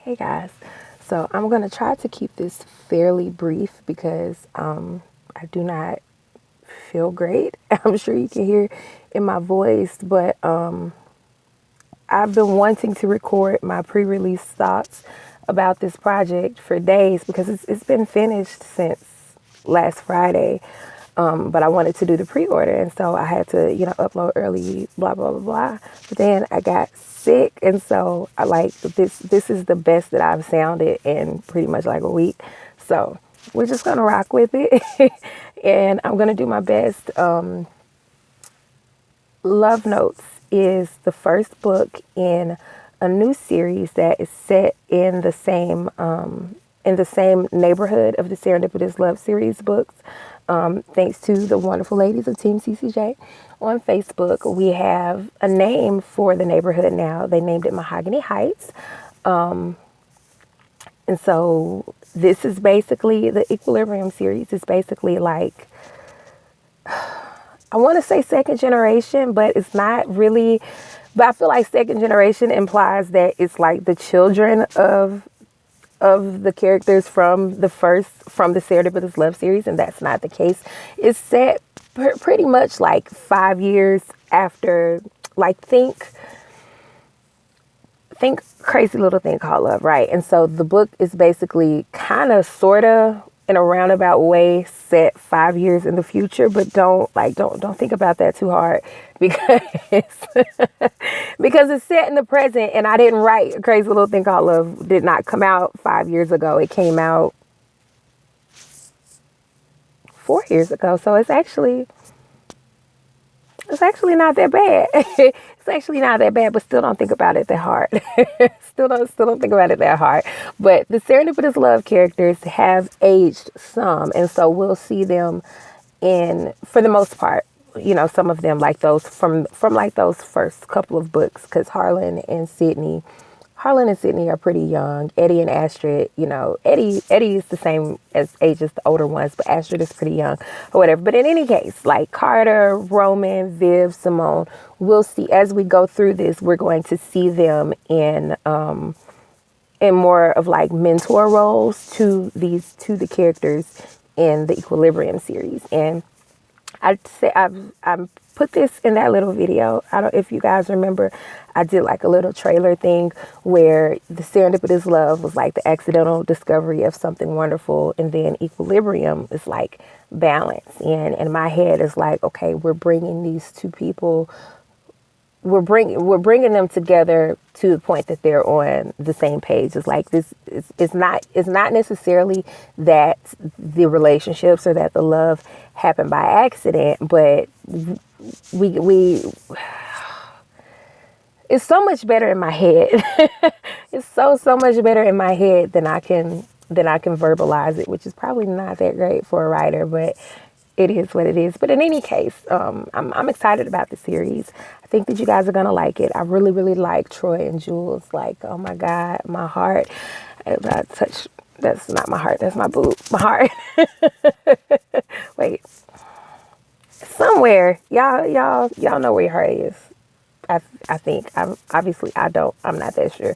Hey guys, so I'm going to try to keep this fairly brief because I do not feel great. I'm sure you can hear in my voice, but I've been wanting to record my pre-release thoughts about this project for days because it's been finished since last Friday. But I wanted to do the pre-order, and so I had to, upload early, blah blah blah blah. But then I got sick, and so I like this. This is the best that I've sounded in pretty much like a week. So we're just gonna rock with it, and I'm gonna do my best. Love Notes is the first book in a new series that is set in the same neighborhood of the Serendipitous Love series books. Thanks to the wonderful ladies of Team CCJ on Facebook, we have a name for the neighborhood now. They named it Mahogany Heights. And so this is basically the Equilibrium series. Is basically like, I want to say second generation, but it's not really. But I feel like second generation implies that it's like the children of the characters from the Serendipitous Love series, and that's not the case. It's set pretty much like 5 years after, like think Crazy Little Thing Called Love, right? And so the book is basically kind of sort of in a roundabout way set 5 years in the future, but don't think about that too hard because because it's set in the present, and I didn't write Crazy Little Thing Called Love did not come out 5 years ago. It came out 4 years ago. So it's actually not that bad. It's actually not that bad, but still don't think about it that hard. still don't think about it that hard. But the Serendipitous Love characters have aged some, and so we'll see them for the most part, some of them like those from like those first couple of books, because Harlan and Sydney are pretty young. Eddie and Astrid, Eddie is the same as age as the older ones, but Astrid is pretty young or whatever. But in any case, like Carter, Roman, Viv, Simone, we'll see as we go through this, we're going to see them in more of like mentor roles to the characters in the Equilibrium series. And I'd say I've put this in that little video. I don't, if you guys remember, I did like a little trailer thing where the Serendipitous Love was like the accidental discovery of something wonderful, and then Equilibrium is like balance. And my head is like, okay, we're bringing these two people. We're bringing them together to the point that they're on the same page. It's like this. It's not necessarily that the relationships or that the love happened by accident, but we it's so much better in my head. It's so much better in my head than I can verbalize it, which is probably not that great for a writer, but it is what it is. But in any case, I'm excited about the series. I think that you guys are going to like it. I really, really like Troy and Jules. Like, oh my God, my heart. That's not my heart. That's my boob. My heart. Wait. Somewhere. Y'all know where your heart is. I think. I don't. I'm not that sure.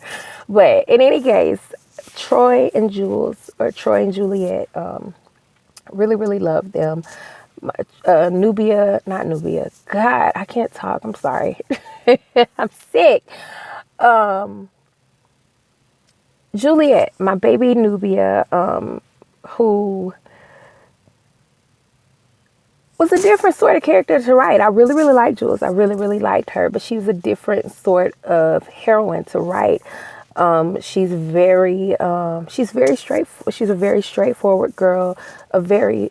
But in any case, Troy and Jules, or Troy and Juliet, really, really love them. Not Nubia. God, I can't talk. I'm sorry. I'm sick. Juliet, my baby Nubia, who was a different sort of character to write. I really, really liked Jules. I really, really liked her, but she was a different sort of heroine to write. She's a very straightforward girl, a very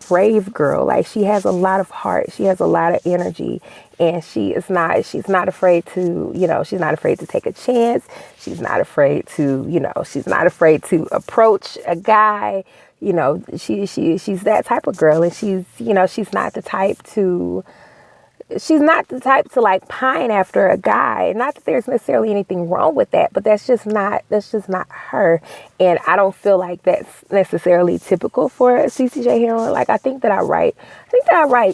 brave girl. Like, she has a lot of heart. She has a lot of energy, and she's not afraid to take a chance. She's not afraid to approach a guy. She's that type of girl, and she's not the type to she's not the type to like pine after a guy. Not that there's necessarily anything wrong with that, but that's just not her. And I don't feel like that's necessarily typical for a CCJ heroine. Like I think that I write,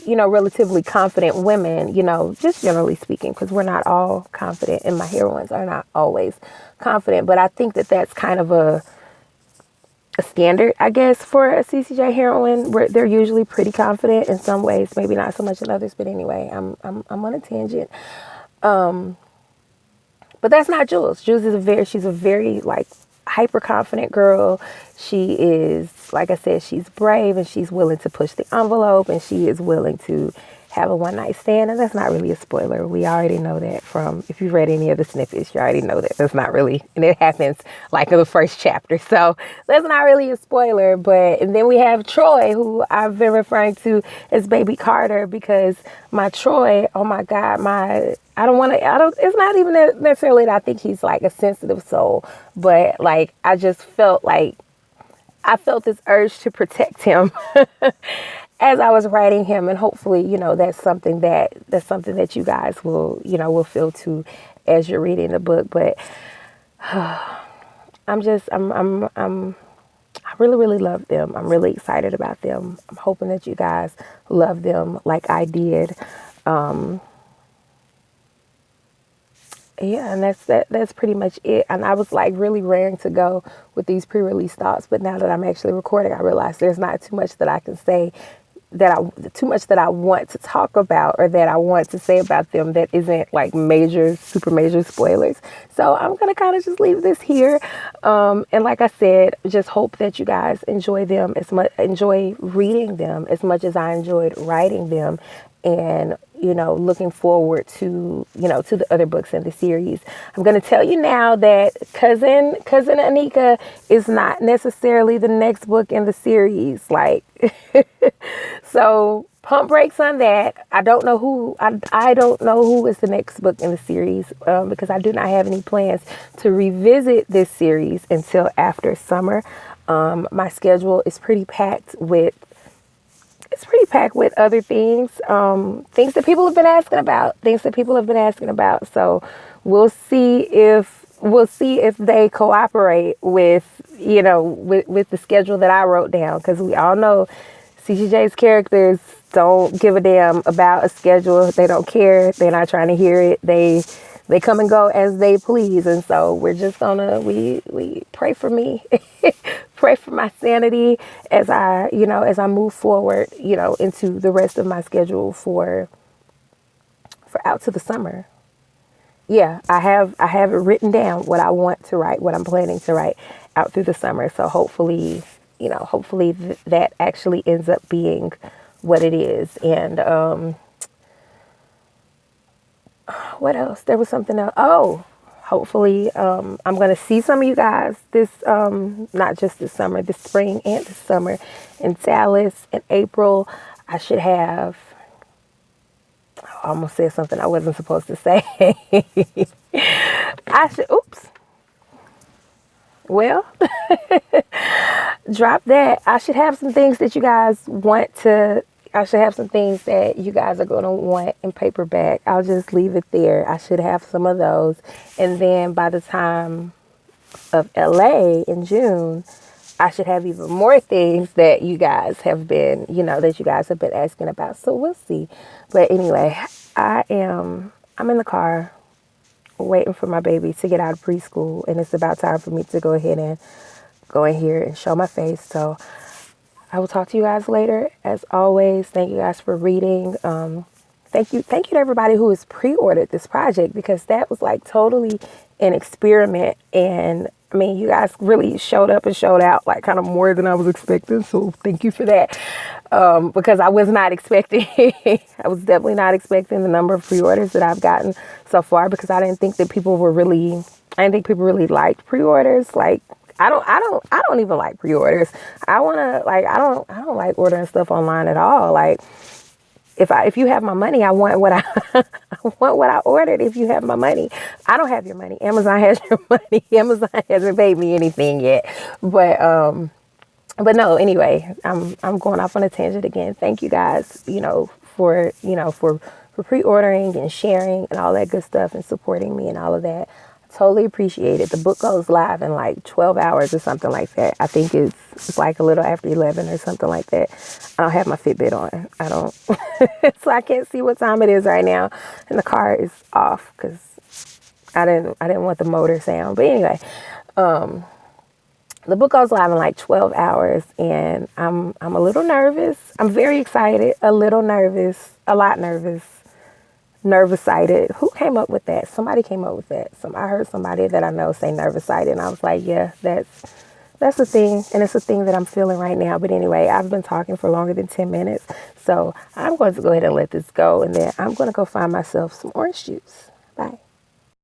relatively confident women, just generally speaking, because we're not all confident, and my heroines are not always confident. But I think that that's kind of a standard, I guess, for a CCJ heroine, where they're usually pretty confident in some ways, maybe not so much in others. But anyway, I'm on a tangent. But that's not Jules. Jules she's a very like hyper confident girl. She is, like I said, she's brave, and she's willing to push the envelope, and she is willing to have a one night stand. And that's not really a spoiler. We already know that from, if you've read any of the snippets, you already know that that's not really, and it happens like in the first chapter. So that's not really a spoiler. And then we have Troy, who I've been referring to as Baby Carter, because my Troy, oh my God, it's not even necessarily that I think he's like a sensitive soul, but like, I just felt like, I felt this urge to protect him as I was writing him, and hopefully, that's something that you guys will feel too as you're reading the book. But I really, really love them. I'm really excited about them. I'm hoping that you guys love them like I did. Yeah, and that's pretty much it. And I was like really raring to go with these pre-release thoughts, but now that I'm actually recording, I realize there's not too much that I can say, too much that I want to talk about, or that I want to say about them that isn't like super major spoilers. So I'm gonna kind of just leave this here. And like I said, just hope that you guys enjoy reading them as much as I enjoyed writing them. And, looking forward to the other books in the series. I'm going to tell you now that Cousin Anika is not necessarily the next book in the series. Like, so pump brakes on that. I don't know who is the next book in the series, because I do not have any plans to revisit this series until after summer. My schedule is pretty packed with other things, things that people have been asking about. So we'll see if they cooperate with the schedule that I wrote down, because we all know CCJ's characters don't give a damn about a schedule. They don't care. They're not trying to hear it. They come and go as they please. And so we're just gonna, we pray for me, pray for my sanity as I move forward, into the rest of my schedule for out to the summer. Yeah, I have it written down, what I want to write, what I'm planning to write out through the summer. So hopefully, that actually ends up being what it is. And, what else? There was something else. Oh, hopefully, I'm going to see some of you guys this, not just this summer, this spring and this summer in Dallas in April. I should have, I almost said something I wasn't supposed to say. Well, drop that. I should have some things that you guys are going to want in paperback. I'll just leave it there. I should have some of those. And then by the time of LA in June, I should have even more things that you guys have been, asking about. So we'll see. But anyway, I'm in the car waiting for my baby to get out of preschool, and it's about time for me to go ahead and go in here and show my face. So I will talk to you guys later. As always, thank you guys for reading. Thank you to everybody who has pre-ordered this project, because that was like totally an experiment. And I mean, you guys really showed up and showed out like kind of more than I was expecting. So thank you for that. Because I was not expecting, I was definitely not expecting the number of pre-orders that I've gotten so far, because I didn't think people really liked pre-orders. Like, I don't even like pre-orders. I don't like ordering stuff online at all. Like, if you have my money, I want what I want what I ordered. If you have my money, I don't have your money. Amazon has your money. Amazon hasn't paid me anything yet. But no, anyway, I'm going off on a tangent again. Thank you guys, for for pre-ordering and sharing and all that good stuff and supporting me and all of that. I totally appreciate it. The book goes live in like 12 hours or something like that. I think it's like a little after 11 or something like that. I don't have my Fitbit on. I don't, so I can't see what time it is right now. And the car is off because I didn't want the motor sound. But anyway, the book goes live in like 12 hours and I'm a little nervous. I'm very excited, a little nervous, a lot nervous, nervous-sighted. Who came up with that? Somebody came up with that. I heard somebody that I know say nervous-sighted and I was like, yeah, that's a thing, and it's a thing that I'm feeling right now. But anyway, I've been talking for longer than 10 minutes, so I'm going to go ahead and let this go, and then I'm going to go find myself some orange juice. Bye.